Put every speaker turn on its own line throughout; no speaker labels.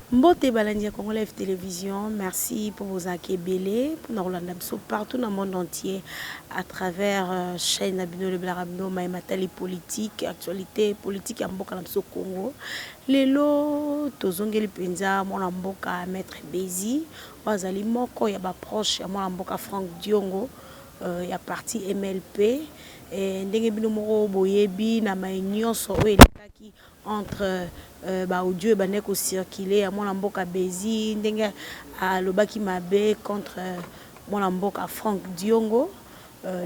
Mbote Balandia Congo Live Télévision, merci pour vos akebele, pour nous partout dans le monde entier, à travers chaîne Abino le Blarabno, Maïmatali politique, actualité politique à Mboka Namso Congo. Lelo, Tozongeli Penza, mon Mboka Maître Bézi, Wazali Moko, Yaba proche, mon Mboka Franck Diongo, y a parti MLP, et Ndenge Bino Moro Boyebi, Namaïnion, Sowe, entre audio et baneko circulé à mon mboka Bézi ndenge à lobaki mabe contre mon mboka Franck Diongo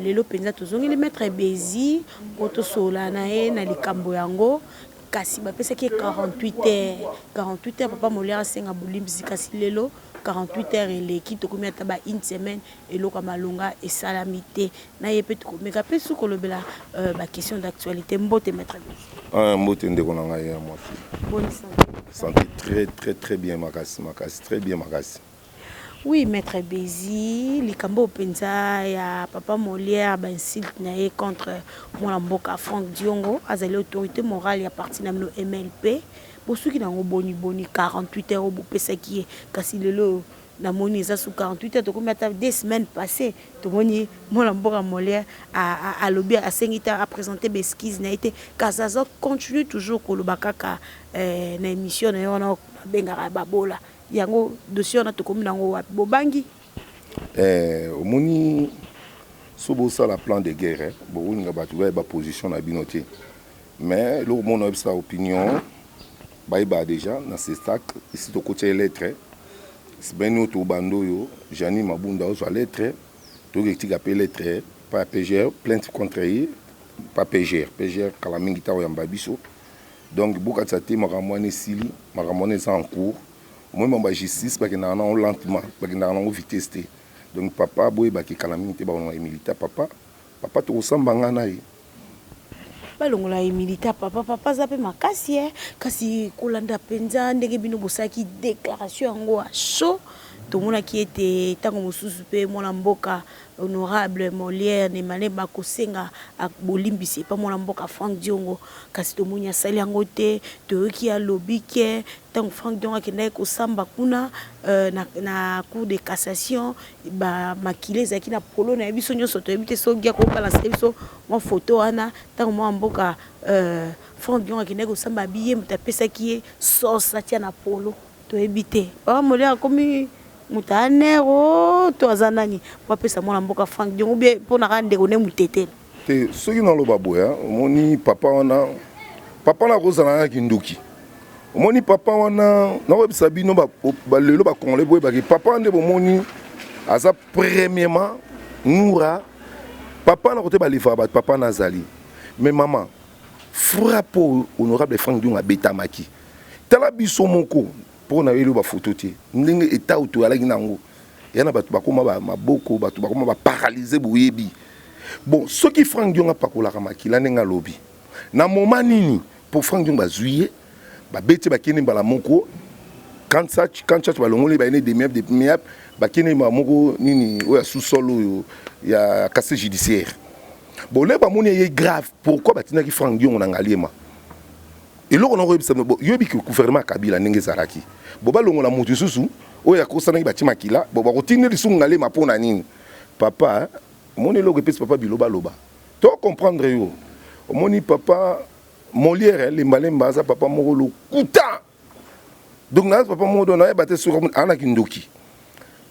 lelo penza tozongi le maître Bézi auto solana e na likambo yango kasi ba pesa ki 48 heures papa Molière senga bulimbi kasi lelo 48 heures et l'équipe to komi ataba une semaine et loka malonga et salamité na yepé to komeka pe sou kolobela ba question d'actualité mbote maître Bézi
mbote ndeko na ngai ya mwasi
bonne santé
très bien makasi très bien makasi.
Oui, maître Bézi, likambo penza ya papa Molière ba insulte na ye contre mon mboka Franck Diongo, azali autorité morale ya parti na MLP. Pour ceux qui n'ont boni 48 heures au pesa qui kasi lelo na moni za sous 48 heures to combien des semaines passées to moni mon mboka Molière a lobby a sengita a présenté des esquisses na été kazazo continue toujours ko lobakaka na émission na yona benga babola yango dossier na to komi nango wapi bobangi
omoni sobo ça la plan de guerre bo nga batu ba position na binoté mais le mon a sa opinion baïba déjà dans ce stack ici to côté lettre c'est ben nous to bando yo Jani Mabunda aux lettres to qui appelle lettre pas PGR plainte contre lui pas PGR kala mingi ta yamba biso donc beaucoup de ça te maramone sili maramone ça en cours moi ma justice parce que na lentement parce que na vitesse donc papa boy ba ki kala mingi te ba on militaire papa to sambanga na ye
balongola militaire papa zape makasi kasi kolanda penza ndenge bino bosaki déclaration yango a chaud tomona ki était tango mosusu pe mona mboka honorable Molière ne mane bakosenga bolimbisi pa mona mboka Franck Diongo kasi tomonya sali yango te toyoki ya lobby ke tango Franck Diongo akenda ko samba kuna na cour de cassation ba makile zaki na polo na biso nyonso to ebite so gya ko balance biso mo photo wana tango mo mboka Franck Diongo akenda ko samba biye mutapesa ki sosa tia na polo to ebite ba Molière komi mutanero to azanani wapesa mwana mboka Franck Diongo bien pona rande ko ne mutete
te soki na loba boya moni papa na kozana kinduki moni papa wana na webisa bino ba lelo ba congolais boye ba papa nde moni aza premièrement papa na côté ba lifa ba papa nazali mais maman frappe honorable Franck Diongo betamaki tala biso moko pour na yelo ba photo te ndenge état auto ala ginango yana batu bakoma ba maboko batu bakoma ba paralyser boyebi bon ce qui Franck Diongo pakola makila nenga lobby na moment nini pour Franck Diongo bazuye ba beti bakini bala moko quand ça ba longoli ba ene des miap bakini ba moko nini oya sous-sol oyo ya casse judiciaire bon le ba moni est grave pourquoi batina ki Franck Diongo na ngaliema et là on a réussi yobi que gouvernement Kabila ndenge zaraki boba longola mutu susu oya kosana ki batima kila boba kotine lisungale mapona nini papa moni logo pesi papa biloba loba to comprendre yo moni papa Molière les malemba za papa moko kuta donc na papa moko na batté sur ana kindoki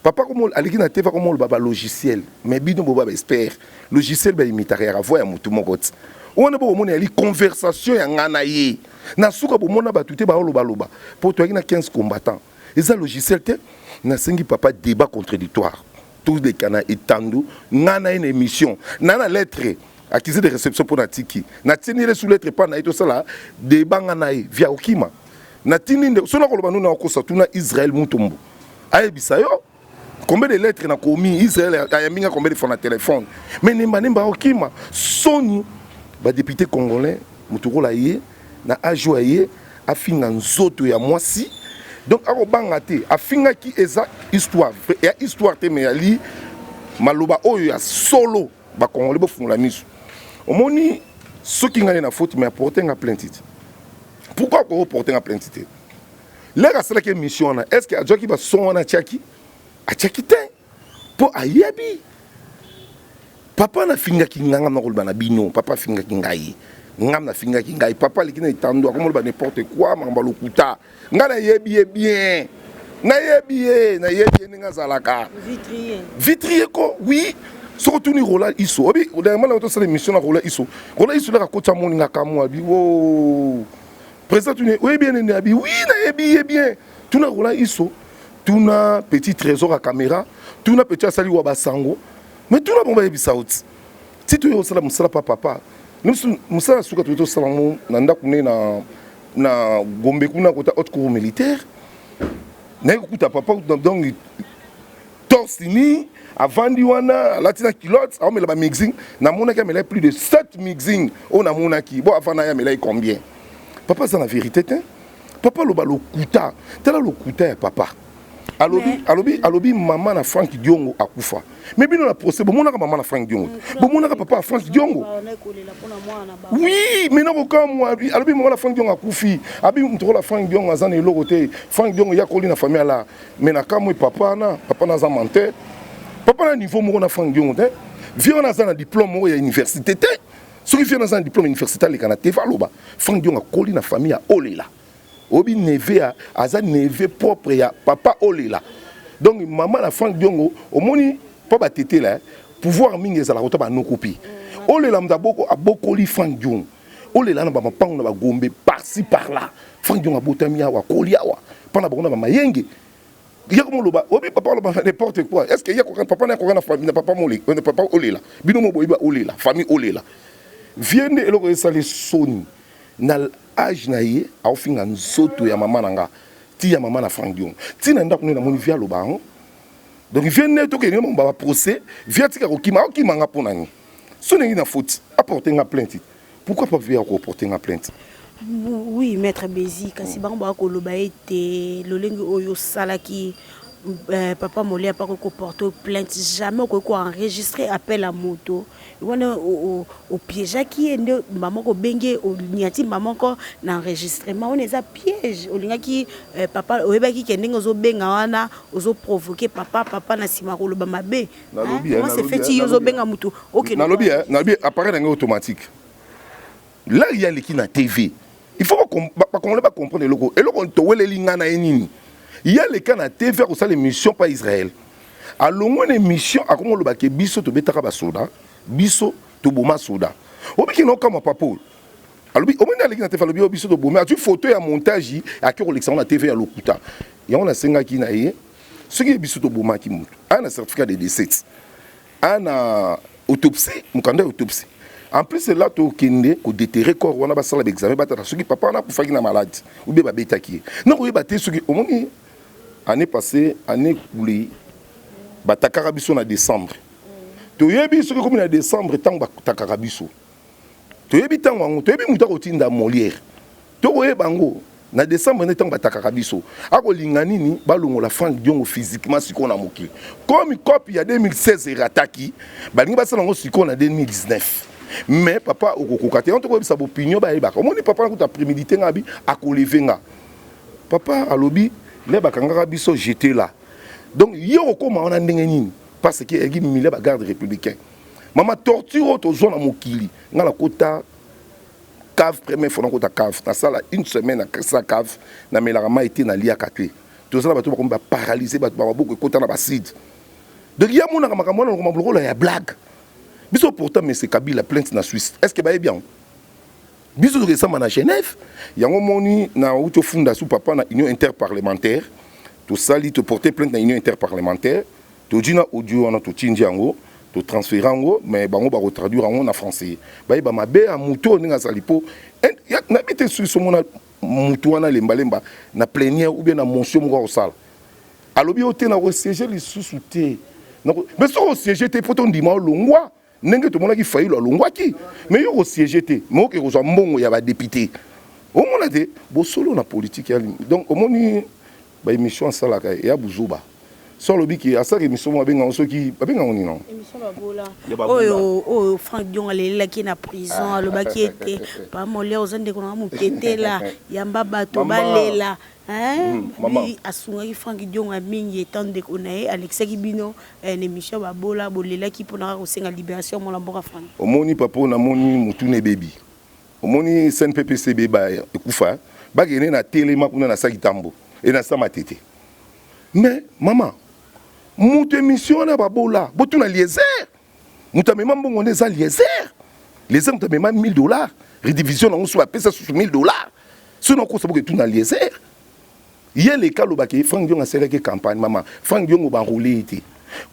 papa comme aliki na teva comme baba logiciel mais bidon boba expert logiciel ba imitaire ya voix ya mutu moko on a beau moni ali conversation ya ngana ye na suka bo mona batute ba loba loba pour toi na 15 combattants et ça logiciel te na sengi papa débat contradictoire tous les canaux étendu ngana une émission na lettre accusé de réception pour natiki na tinile sous lettre pas na ito sala débat ngana via okima na tininde sona ko loba na ko satuna Israël mutombo ayebisa yo combien de lettres na commis Israël ayambinga combien de fois na téléphone mais nemba okima soni ba député congolais mutukola ye na ajoyer afinga nzoto ya mwasi. Donc akobanga te afinga ki eza histoire ya histoire te mais ali maloba oyo ya solo ba kongole bo fungula miso. Omoni soki ngane na faute mais apporter nga plainte. Pourquoi ko porter nga plainte? Là la seule mission na est-ce que a qui va son na tiaki? A tiaki te po ayebi. Papa na finga ki nganga na kolba na bino, papa finga ki ngai. Ngam na finga ki ngai, papa likina itando comme ba n'importe quoi mamba lokuta. Ngana yebi bien. Na yebi nga zalaka. Vitrier ko oui. Surtout ni rola iso. Obi, dernièrement la auto c'est l'émission na rola iso. Rola iso la kota moninga kamwa bi wo. Président tu oui bien né abi. Oui na yebi bien. Tu na rola iso. Tu na petit trésor à caméra, tu na petit asali wa basango. Mais tu na bomba yebi sauti. Si tu yo sala musala papa. Nous musala suka tu to sala mo nanda kune na Gombe kuna kota haute cour militaire. Na kuta papa donc torsini avandi wana latina kilote a mela ba mixing na mona ka mela plus de 7 mixing on a mona ki bon avant na ya mela combien papa c'est la vérité hein papa lo ba lo kuta tela lo kuta ya papa alobi maman na Frank Diongo akufa mais bino na procès bon mona ka maman na Frank Diongo bon mona ka papa Frank Diongo oui mais na ko comme alobi maman na Frank Diongo akufi abi mtoko la Frank Diongo azana eloko te Frank Diongo ya koli na famille là mais na kamwe papa na za menteur papa na niveau moko na Frank Diongo te viens na za na diplôme moko ya université te soki viens na za na diplôme université le kana te valoba Frank Diongo koli na famille ya olela obi neve aza neve propre ya papa olela donc maman na Frank Diongo omoni pa ba tete là pouvoir mingi ezala kota ba nokopi olela mdaboko abokoli Frank Diongo olela na ba mapango na ba Gombe par-ci par-là Frank Diongo abotami awa koli awa pana ba ba mayenge ya ko loba obi papa loba n'importe quoi est-ce que ya ko papa na ko na famille na papa molé na papa olela bino mo boyiba olela famille olela viende eloko esali soni na âge na ye a finga nzoto ya mama nanga ti ya mama na Frank Diongo ti na ndako na moni via lobango donc vienne to ke ni mo ba procès via tika ko kima nga pona ni soni na faute apporter nga plainte pourquoi pas via ko porter nga plainte
oui maître Bézi kasi bango ba ko loba ete lolengi oyo salaki papa Molé pas ko porter plainte jamais ko enregistrer appel à moto wana au piège qui est maman ko bengue au niati maman ko na enregistrement on est à piège o linga ki papa oyeba ki kendinga zo benga wana ozo provoquer papa na sima ko loba mabe comment c'est fait yo zo benga mutu OK
na lobi appareil nga automatique là il y a l'équipe na TV il faut qu'on ne pas comprendre le logo et logo to wele linga na enini il y a les cas na TV ko ça les missions pas Israël alongo une mission akomo loba ke biso to betaka ba soda biso to boma soda obiki no kama papo alobi omenda leki na TV alobi biso to boma tu photo ya montage a ki collection na TV ya lokuta ya on a senga ki na ye ce qui biso to boma ki mutu ana certificat de décès ana autopsie mukanda autopsie en plus c'est là to kende ko déterrer corps wana ba sala examen batata ce qui papa na kufaki na malade ou be ba betaki non ko yeba te ce qui omoni année passée année coulée batakaka biso na décembre toyebi soki comme na décembre tant batakaka biso toyebi tango ngo toyebi muta kotinda Molière tokoyeba ngo na décembre ne tant batakaka biso akolinga nini balongola Frank Diongo physiquement siko na mokili comme copie ya 2016 erataki balingi basala ngo siko na 2019 mais papa okokoka te on tokoyebisa opinion bayeba omoni papa na kuta prémédité ngabi akolevenga papa alobi le bakangaka biso jeté là donc yo okoma wana ndenge nini parce que egi mile ba garde républicain mama torture to zona mokili ngala kota cave première fois kota cave na sala une semaine na sa cave na melama été na lia katwe to zala bato ba paralyser bato ba beaucoup kota na baside donc ya mona kama mona ko mablo ya blague biso pourtant mais c'est Kabila plainte na Suisse est-ce que ba bien biso to resama na Genève yango moni na uto funda sous papa na union interparlementaire to sali to porter plainte na union interparlementaire to dina audio na to tinji yango to transférer yango mais bango ba traduire yango na français ba mabe a muto ninga salipo na bité sur so mona muto wana lemba na plénière ou bien na motion mo ko sala alobi ote na ko siéger les sous-souté mais so ko siéger te poto ndima longwa ndenge to mona ki failli longwa ki mais yo ko siéger te mais ko zo mbongo ya ba député au moins de bo solo na politique donc au moins ba émission ça là ya buzuba sur le biki à ça émission ba benga soki ba benga oni non
émission ba bola oh Frank Dion la qui na prison le baki était pas molé aux ande ko na mukete là yamba bato balela hein oui asunga ki Frank Dion a mingi etande ko na Alexis Kibino une émission ba bola bolela ki pona ko senga libération mon lamboka Frank
au moni papa na moni mutune baby au moni CNPPCB ba ekufa ba gene na telema kuna na sakitambo et na sama tete mais maman mutu émission na babola botuna liezer mutu mema mbongo neza liezer liezer mutu mema $1000 redivision na so apesa sur $1000 sinon ko saboke tuna liezer ye le kalo ba ke Frank Dion a serré campagne maman Frank Dion ba rouler été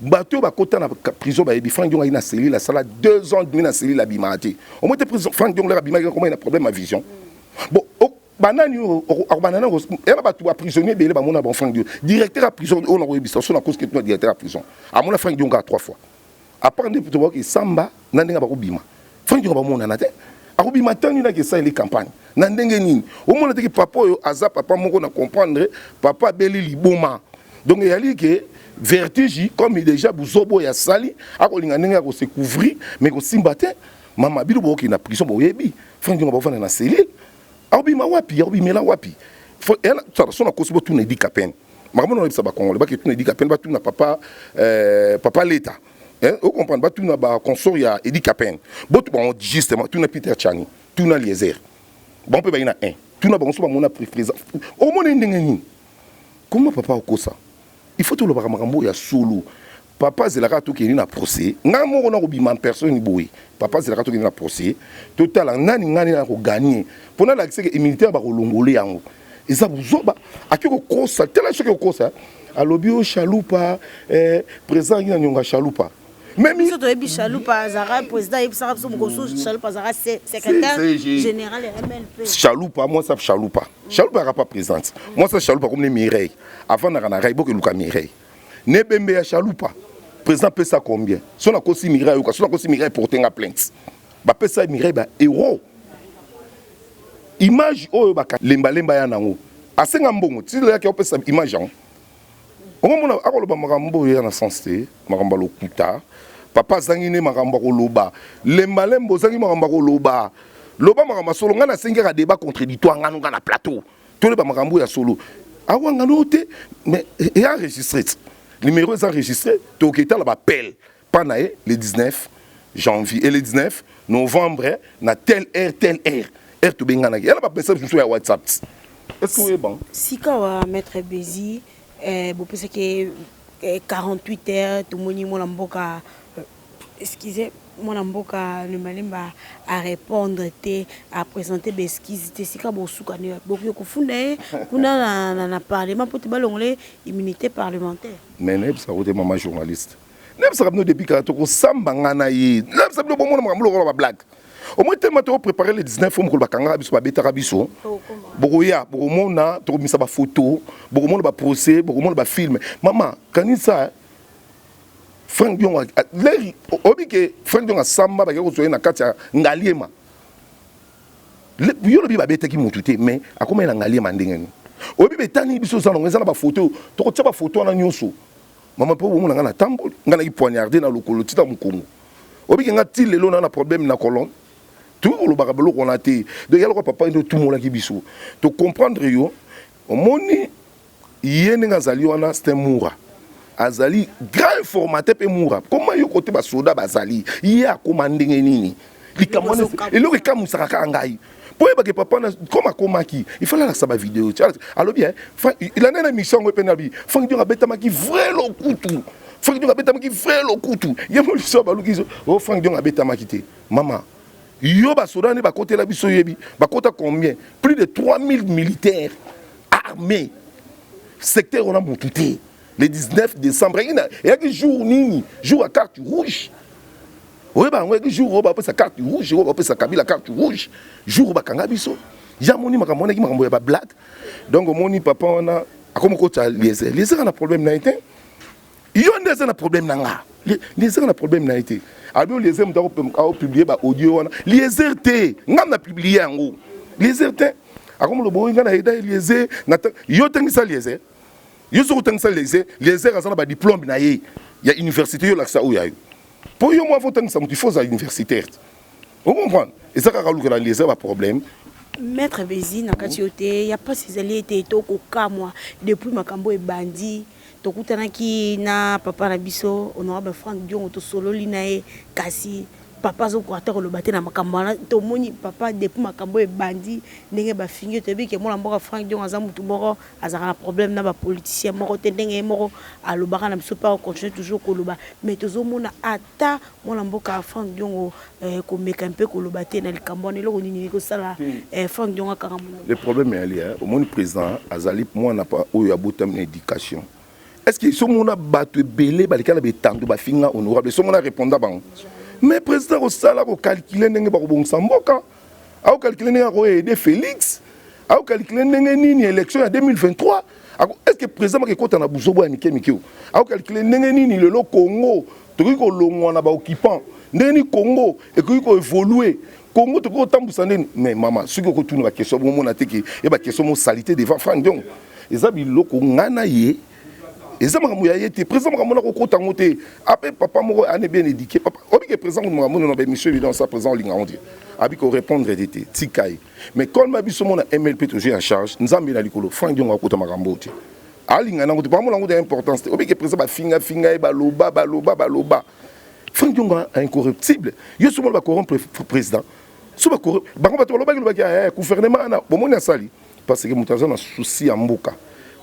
bato ba kota na prison ba ebi Frank Dion a na cellule la sala 2 ans demi na cellule la bimati au moins prison Frank Dion la bimati comment il a problème à vision bon banani banana ela ba tout prisonnier belé ba mona bon Frank Dion directeur à prison on a rebiso sur la cause que tu directeur à prison à mona Frank Dion 3 fois après de pour que samba na ndenga ba kobima Frank Dion ba mona na te akobima tani na ke ça les campagnes na ndenge nini au mona te que papa yo aza papa moko na comprendre papa beli liboma donc il y a li que vertige comme il déjà buzobo ya sali akolinga ndenga ko se couvrir mais ko simbate mama bilu bo ki na prison bo yebi Frank Dion ba fana na cellule Arbi ma wapi, arbi mela wapi. Elle, ça, son a cause pour tout n'édique à peine. Maman on a ça ba Congolais, ba que tout n'édique à peine, ba tout na papa, papa l'État. Vous comprenez, ba tout na ba consort ya édique à peine. Bon justement, tout na Peter Chani, tout na Liezer. Bon peut ba ina un. Tout na ba consort ba mona préférence. Au moins ndengeni. Comment papa au ça? Il faut tout le barakambo ya solo. Papa zelaka to keni na procès nga moko na kobima personne ni boye papa zelaka to keni na procès total nani na ko gagner pona la que immunitaire ba ko longolé yango eza buzoba akiko kosa tela choke kosa alobi o chalupa président ngina nyonga chalupa même
ça doit être chalupa zara président et ça so moko chalupa zara secrétaire général MLP
chalupa moi ça chalupa n'a pas présente moi ça chalupa comme les Mireille avant na kana raibo que luka Mireille ne bembe ya chalupa président peut ça combien si on a aussi Mireille ou si on a aussi Mireille porter une plainte ba peut ça Mireille ba héros image oyo ba lemba ya nango asenga mbongo ti la ki opesa image en o mona akoloba makambo ya na sensé makambo lokuta papa zangine makambo koloba lemba zangi makambo koloba loba makambo solo ngana sengera débat contradictoire ngano ngana plateau to le ba makambo ya solo awanga note mais et enregistré numéro est enregistré donc état là appel pendant le 19 janvier et le 19 novembre na telle heure to bengana elle va penser sur WhatsApp est-ce que c'est bon
si quand va mettre Bézi vous pensez que 48 heures tout moni mon mboka excusez mon mboka le malimba à répondre à présenter des esquisses si quand bon soukane beaucoup ko funda kuna na parlement pour te balongler immunité parlementaire
mais n'est ça côté maman journaliste n'est ça comme depuis quand to samba ngana yi n'est ça bon mon mamlo ba blague au moins tellement to préparer le 19 on ko ba kanga biso ba beta biso bokoya bokomona to komisa ba photo bokomona ba procès bokomona ba film maman kanisa Frank Dion leri obike Frank Dion samba ba ko soyena katia ngaliema le yolo bi ba beta ki mutute mais akoma ina ngaliema ndengeni obi betani biso za ngeza na ba photo to ko tia ba photo na nyoso mama po bo ngana tambo ngana ki poignarder na lokolo tita mukongo obike ngati lelo na problème na colonne tout le barabelo qu'on a été de yalo papa ndo tout monde ki biso to comprendre yo moni yene ngazali wana c'était moura azali grand formateur pe moura comment yo côté ba soda bazali ye a commandé nini likamone elo ke kamusaka ka ngai po ba ke papa na koma ki il fallait la saba vidéo alors bien il a une émission ko penabi Frank Dion abeta maki vrai lokutu Frank Dion abeta maki vrai lokutu ye mo liso ba lukizo o Frank Dion abeta maki te maman yo ba soda ne ba côté la biso yebi ba côté combien plus de 3000 militaires armés secteur on a monté le 19 décembre il y a que jour nini jour à carte rouge oui ba ngwe jour on va passer carte rouge on va passer kabila carte rouge jour ba kanga biso ya moni makamona ki makambo ya ba blague donc moni papa on a comme ko ta les on a problème na été yo ndeza na problème na nga les on a problème na été alors les hommes ont publié ba audio on les RT ngam na publier yango les RT akomo lo boinga na ida Eliezer ngata yo tengisa Eliezer yo so tengisa Eliezer azana ba diplôme na ye ya université yo laksa o yayo pour yo moi faut tengisa mutu faut za universitaire on comprend et ça ka kaluka na Eliezer ba problème.
Maître Bézi na kati yote ya pas ces alliés étaient au kamwa depuis makambo e bandi tokutanaki na papa na biso honorable Frank Diongo to solo linae kasi papa zo kwata ko lobate na makambo na to moni papa depuis makambo e bandi ndenge ba fingi to bike mo mboka Frank Diongo aza mutu moko azaka na problème na ba politicien moko te ndenge moko alobaka na biso pa continuer toujours ko loba mais tozo mona ata mo mboka Frank Diongo ko meka un peu ko lobate na likambo ne loko nini ko sala Frank Diongo kanga mo.
Le problème est lié au monde président azali moi na pas oyo abotam éducation. Est-ce que ce monde a battu belé balikala betandu ba finga honorable ce monde a répondu bang. Mais président au sala ko calculer ndenge ba ko bongsa mboka a calculer ndenge ko aider Félix a calculer ndenge nini élection en 2023 est-ce que président ke kota na buzobo ya mikemikeo a calculer ndenge nini le Congo to ko longwa na ba occupant ndenge ni Congo et ko évoluer Congo to ko tambusa ndeni mais maman ce que ko tuna ba question mo na teki e ba question mo salité devant Frank Diongo ezabi loko ngana ye. Et ça m'a été président m'a ko tangote après papa mo ane bien éduqué papa obi que président m'a mon na monsieur évident ça président linga on dit abi ko répondre d'été tikai mais quand m'a biso mon MLP toujours en charge nzambe na likolo Frank Diongo ko tamakambo ti alinga na ko pas mo lango d'importance obi que président ba finga e baloba Frank Diongo incorruptible yo so mo ba corrompre président so ba corrompre ba ko ba to loba ki ba gouvernement na bo mo na sali parce que mutaza na souci ya mboka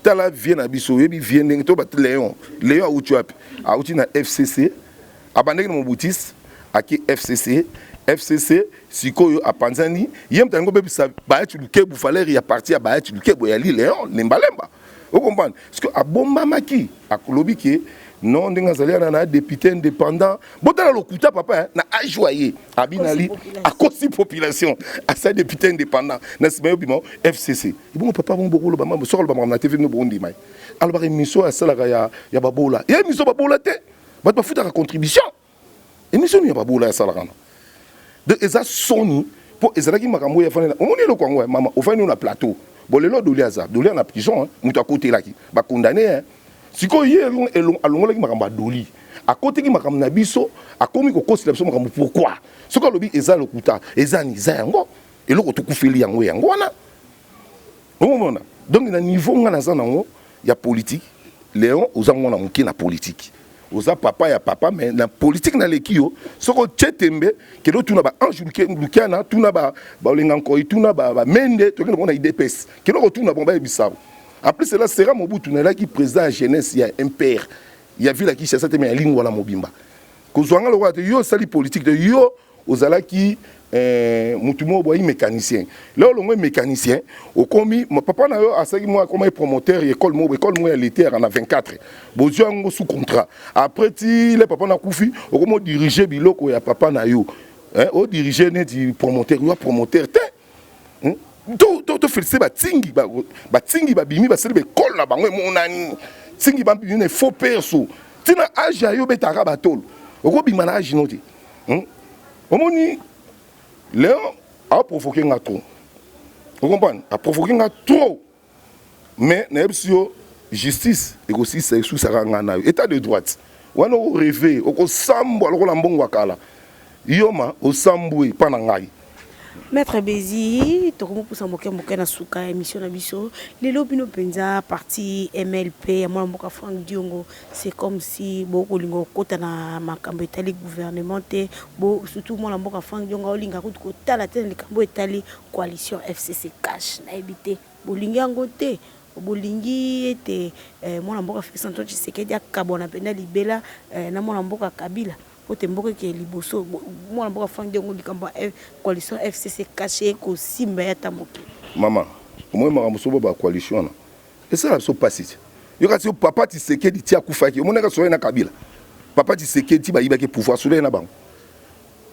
tala vient na biso yebi vient ndenge to bat Léon autu api auti na FCC abandeki na mobutis aki FCC sikoyo apanzani yem tango bebisa baati lukebu faleri ya parti ya baati lukebu ya li Léon lembalemba vous comprenez parce que abomba maki akolobi ke non ndenge azali na député indépendant botala lokuta papa na ajoyer abinali a kosi population à sa député indépendant na simayo bimo FCC bon papa bon bokolo ba so ba na TV no bondi mai alors ba émission à sala ya babola ya émission babola te ba futa ka contribution émission ya babola ya sala kana de eza soni pour ezalaki makambo ya fana omoni le kwango mama ofani na plateau bolelo doliaza dolia na prison muta côté laki ba condamné siko ye alongolaki makambo adoli akoteki makambo na biso akomi kokosila biso makambo pourquoi soko alobi eza lokuta eza yango eloko tokufeli yango wana omona donc na niveau nga naza nango ya politique Léon oza ngona moke na politique oza papa ya papa mais na politique na leki yo soko chetembe kelo tuna ba ange lukana tuna ba olenga nkoi tuna ba mende tokena bona IDPS kelo tuna bomba ebisabo. Après cela sera Mobutu na qui président à jeunesse il y a un père il y a vu la qui cherche cette mais ligne wala mobimba kozwanga le roi de yo sali politique de yo ozala qui mutumo boyi mécanicien là le moins mécanicien au commis mon papa na yo asaki moi comme promoteur école mo ya l'été en a 24 bozwa ngo sous contrat après ti le papa na kufi au comme diriger biloko ya papa na yo au diriger ne di promoteur yo promoteur te to féliciter batingi babimi baseli bekole na bango emonani tingi babimi ne faux perso tina age yo betaka batolo okobima na age no te omoni Léon a provoqué nga trop vous comprenez a provoqué nga trop mais na ebsio justice et aussi c'est sous sa ngana état de droite wana o rêver okosambwa lokola mbongo akala yoma osambwe pana ngai.
Maître Bézi, tu as moke na suka émission na biso. Lelo bino penza parti MLP, moi mboka Frank Diongo, c'est comme si beaucoup lingo kota na makambo etali gouvernement te, surtout moi mboka Frank Diongo olinga ko kota la tene likambo etali coalition FCC cash na ebité. Bolingi yango te, bolingi ete moi mboka Félix Antoine Tshisekedi akabona pena libela na moi mboka Kabila. Pote mboka ke liboso mwana mboka Frank Diongo likamba coalition FCC caché ko simba ya tamoki
mama moi makambo so ba coalition na et ça so passé yo ka papa Tshisekedi ti akufaki omona ka soye na Kabila papa Tshisekedi ba yibaki pouvoir soule na bango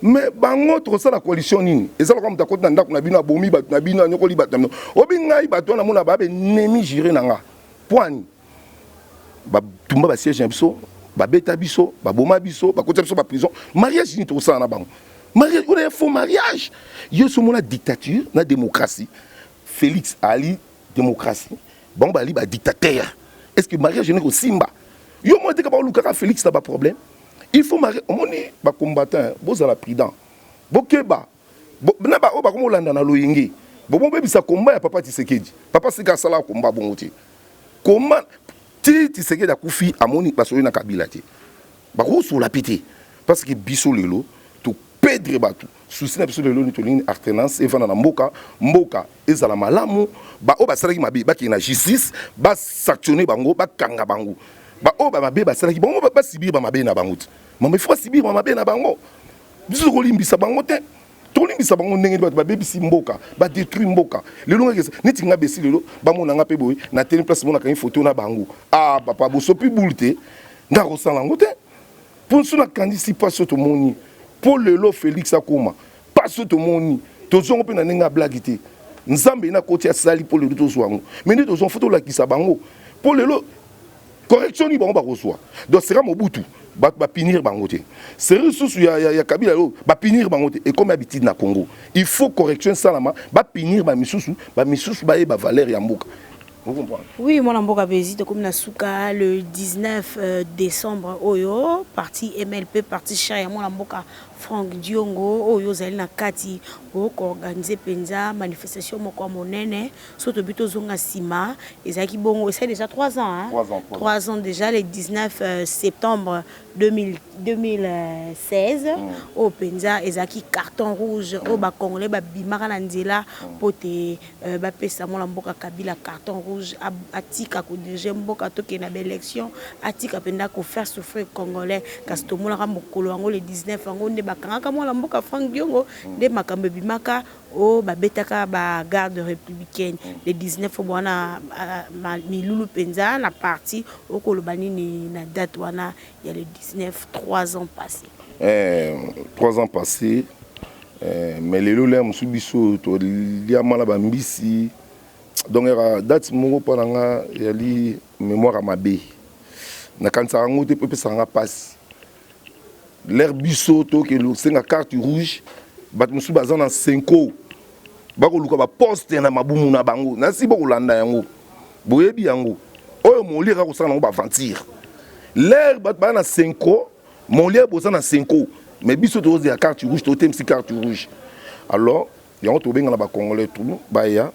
mais bango to ça la coalition nini et ça comme ta côté ndako na bino abomi ba na bino nyokoli ba tamno obinga ibato na mona ba be nemi jire nanga point ba tumba ba siège biso ba beta biso ba boma biso ba kota biso ba prison mariage ni to sana bango mariage on a faux mariage yo so mona dictature na démocratie Félix Ali démocratie bango bali ba dictateur est-ce que mariage n'est que simba yo mo te ka ba lukaka Félix n'a pas problème il faut marier omoni ba combattant bozala prudent bokeba na ba o ba ko landa na loyenge bon bebisa combat ya papa Tshisekedi papa sika sala combat bongo te comment Tshisekedi a kufi amoni basoyo na Kabila te ba ko sur la pété parce que biso lelo to perdre batou souci na biso lelo ni to ligne alternance et vana na mboka ezala malamu ba o basalaki mabe ba ki na justice ba sanctionner bango ba kanga bango ba o ba mabe basalaki bango ba sibir ba mabe na bango mais il faut sibir ba mabe na bango biso ko limbisa bango te to limbisa bango ndenge ba bebisi mboka ba détruire mboka lelo ngeke neti nga besi lelo ba mona nga pe boy na tele place mona ka une photo na bango ah papa bo so pi bulte nga ko sala ngo te pour suna kandisi pas soto moni pour lelo Félix akoma pas soto moni to zongo pe na nenga blagité nzambe na koti ya sali pour lelo to zwango mais ne to zon photo la kisa bango pour lelo correction ni bango ba reçoit donc sera Mobutu ba punir bango te seri susu ya Kabila lo ba punir bango te et comme habitude na Congo il faut correction salama ba punir ba misusu ba e ba valeur ya mboka. Vous comprenez?
Oui, mon amboka bezite comme na souka le 19 décembre oyo parti MLP parti chaya mon amboka Franck Diongo oyo zali na kati o organiser penza manifestation moko monene soto bito zonga sima ezaki bongo c'est déjà 3 ans hein 3 ans déjà le 19 septembre 2016 au penza ezaki carton rouge au ba congolais ba bimaka na nzela pote ba pesa mon amboka Kabila carton rouge atika ko dirige mboka toke na élection atika penda ko faire souffrir congolais kasi to mona ka mokolo ngo le 19 ngo nde bakanga mona mboka Franck Diongo nde makambe bimaka o babetaka ba garde républicaine le 19 bwana milulu penza na parti okoloba nini na date wana il y a le 19 3 ans passés
3 ans passés mais les lolé musubiso to lia mala bambisi donc date moko pananga yali mémoire à mabe na kansa ngote pepe sanga passe l'air biso to ke lo senga carte rouge bat musu bazana 5 bako luka ba poste na mabumu na bango na si bako landa yango boyebi yango oyo molira ko sana ba aventure l'air bat ba na 5 molira bozana 5 mais biso to ya carte rouge to tem si carte rouge alors yango to benga na ba congolais tout ba ya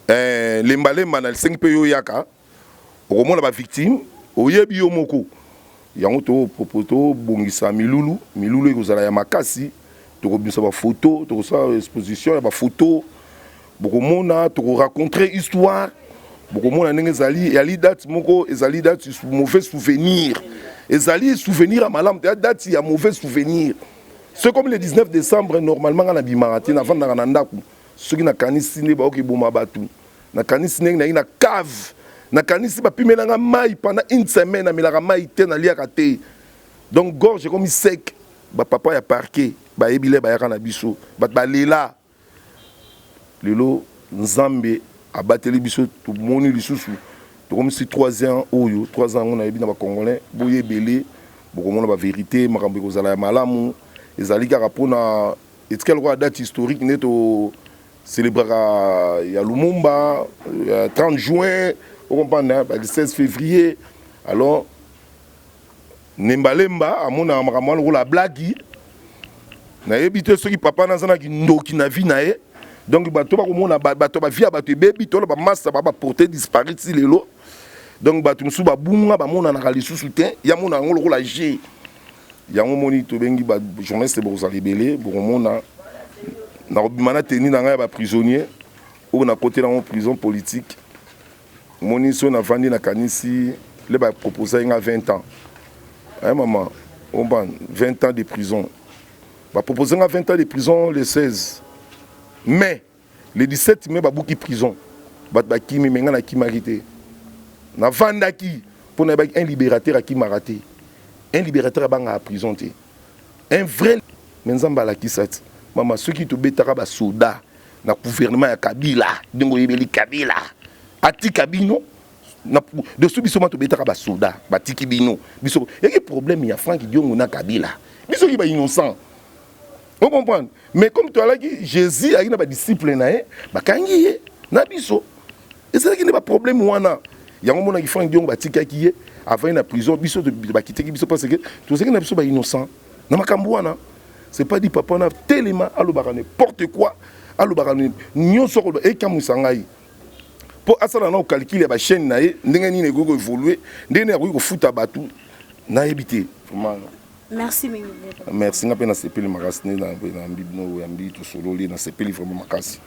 les malais manal 5 pays yaka au moins la victime oyebi yo moko yango to propoto bongisa milulu ekozala ya makasi to kobisa ba photo to sa exposition ya ba photo boko mona to raconter histoire boko mona ndenge ezali yali date moko ezali date mauvais souvenir ezali souvenir à malam date ya mauvais souvenir c'est comme le 19 décembre normalement na bimarati na vanda na ndaku soki na kanisi ne ba okiboma batu na kanisi ndenge na cave na kanisi ba pimelanga mai pendant une semaine na milaka mai te na liaka te donc gorge comme sec ba papa ya parquet ba ebile ba yaka na biso ba lela lelo nzambe abateli biso to moni lisusu to comme si 3 ans oyo 3 ans on a ebina ba congolais boye belé boko mona ba vérité makambo kozala ya malamu ezali kaka pona etikel kwa date historique neto célébrera ya Lumumba 30 juin on comprend le 16 février alors nembalemba amona makamalo la blagi na ebité ceux qui papa nazana ki ndoki na vie na e donc bato ba komona bato ba via bato bebi to ba massa ba porter disparu ti lelo donc bato musu ba bunga ba mona na kali soutien ya mona ngolo la G yango moni to bengi ba journaliste bo za libellé bo mona na obimana teni na nga ba prisonnier ou na côté dans prison politique moni so na vandi na kanisi le ba proposer nga 20 ans maman on ban 20 ans de prison ba proposer nga 20 ans de prison le 16 mai le 17 mai ba buki prison ba kimi menga na kimarité na vandaki pour na ba un libérateur qui m'a raté un libérateur banga prison te un vrai menzamba la kisat maman ceux qui te betaka ba soda na gouvernement ya Kabila dengo yebeli Kabila ati Kabino na de subiso ma to betaka ba soda ba tiki bino biso yaki problème ya Franck Diongo na Kabila biso ki ba innocent Vous comprenez? Mais comme tu as dit, Jésus a une discipline, bakangi na biso. Et c'est là qu'il n'y a pas de problème. Il y a un moment qui fait un dion batika qui est avant une prison, biso de bakité qui biso parce que tout ce qui n'a biso ba innocent. Na makambouana. C'est pas dit papa na tellement alobara n'importe quoi. Alobara nyon soko et kamusangai. Pour asala na calculer ba chaîne na ye, ndenge ni nego évoluer, ndenge na ko futa batu na éviter. Vraiment.
Merci Mimi.
Merci nga pe na sepeli makasi na mbibno ya mbi to solo li na sepeli vraiment makasi.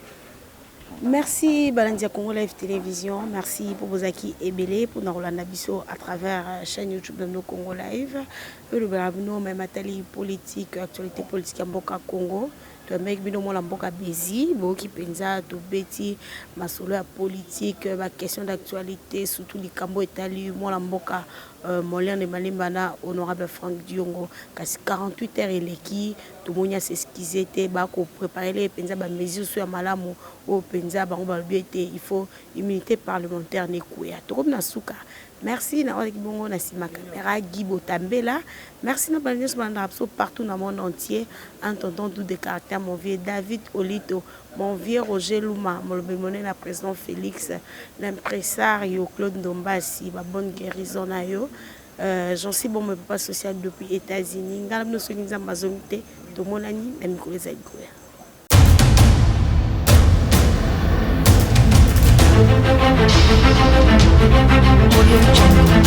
Merci Balandia Congo Live Télévision, merci pour vos acquis et belé pour nous Rolanda Bisso à travers la chaîne YouTube de nos Congo Live. Le Brabno, même matali politique, actualité politique en Boka Congo. Tu as mec bino la Boka Bézi, Boki Penza, to Betty, ma solo politique, ma question d'actualité, surtout les Cambo Itali, moi la Boka, Molien de Malimbana, honorable Franck Diongo, kasi 48 heures et l'équipe, tout le monde s'est excusé, bako préparer les Penza, ba mesures sur Malamu, au Penza, ba il faut immunité parlementaire nekouya. Tout comme na souka. Merci na bongo na sima caméra Guibo Tambela. Merci na balanios mandrapso partout dans le monde entier. En entendant tout de caractère mon vieux David Olito, mon vieux Roger Luma, mon bémoné la président Félix, l'impresario Claude Ndombasi, ma bonne guérison na yo. J'en suis bon mon papa social depuis États-Unis. Ngalam no soninza mazonité to monani na mikolo za ikoya.
Audio Jungle.